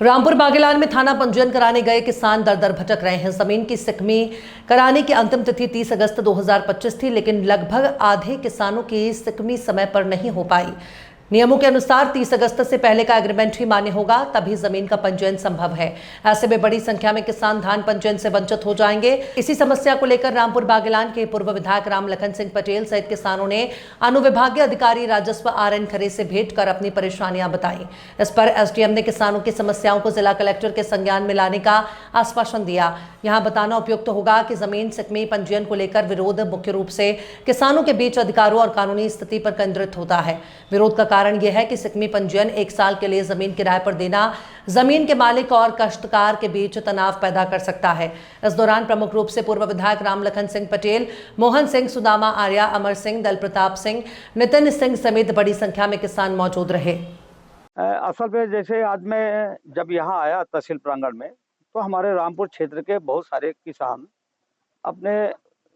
रामपुर बागेलान में थाना पंजीयन कराने गए किसान दर दर भटक रहे हैं। जमीन की सिकमी कराने की अंतिम तिथि 30 अगस्त 2025 थी, लेकिन लगभग आधे किसानों की सिकमी समय पर नहीं हो पाई। नियमों के अनुसार 30 अगस्त से पहले का एग्रीमेंट ही मान्य होगा, तभी जमीन का पंजीयन संभव है। ऐसे में बड़ी संख्या में किसान धान पंजीयन से वंचित हो जाएंगे। इसी समस्या को लेकर रामपुर बागेलान के पूर्व विधायक राम लखन सिंह पटेल सहित किसानों ने अनुविभागीय अधिकारी राजस्व RN खरे से भेंट कर अपनी परेशानियां बताई। इस पर SDM ने किसानों की समस्याओं को जिला कलेक्टर के संज्ञान में लाने का आश्वासन दिया। यहाँ बताना उपयुक्त होगा कि जमीन सिकमी पंजीयन को लेकर विरोध मुख्य रूप से किसानों के बीच अधिकारों और कानूनी स्थिति पर केंद्रित होता है। विरोध का कारण यह है कि सिकमी पंजीयन 1 साल के लिए जमीन किराए पर देना जमीन के मालिक और काश्तकार के बीच तनाव पैदा कर सकता है। इस दौरान प्रमुख रूप से पूर्व विधायक राम लखन सिंह पटेल, मोहन सिंह, सुदामा आर्या, अमर सिंह, दल प्रताप सिंह, नितिन सिंह समेत बड़ी संख्या में किसान मौजूद रहे। असल में जैसे आज मैं जब यहाँ आया तहसील प्रांगण में, तो हमारे रामपुर क्षेत्र के बहुत सारे किसान अपने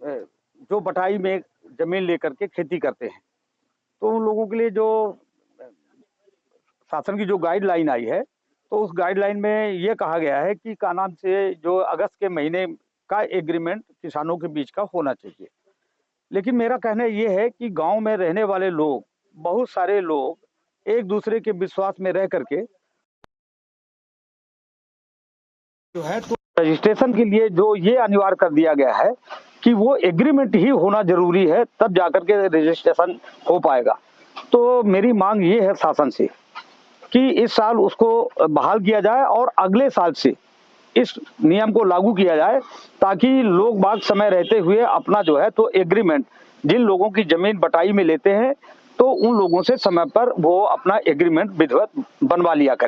जो बटाई में जमीन लेकर के खेती करते हैं, तो उन लोगों के लिए जो शासन की जो गाइडलाइन आई है, तो उस गाइडलाइन में ये कहा गया है कि का नाम से जो अगस्त के महीने का एग्रीमेंट किसानों के बीच का होना चाहिए। लेकिन मेरा कहना ये है कि गांव में रहने वाले लोग, बहुत सारे लोग एक दूसरे के विश्वास में रह करके जो है तो रजिस्ट्रेशन के लिए जो ये अनिवार्य कर दिया गया है कि वो एग्रीमेंट ही होना जरूरी है, तब जाकर के रजिस्ट्रेशन हो पाएगा। तो मेरी मांग ये है शासन से कि इस साल उसको बहाल किया जाए और अगले साल से इस नियम को लागू किया जाए, ताकि लोग बाग समय रहते हुए अपना जो है तो एग्रीमेंट, जिन लोगों की जमीन बटाई में लेते हैं, तो उन लोगों से समय पर वो अपना एग्रीमेंट विधिवत बनवा लिया करें।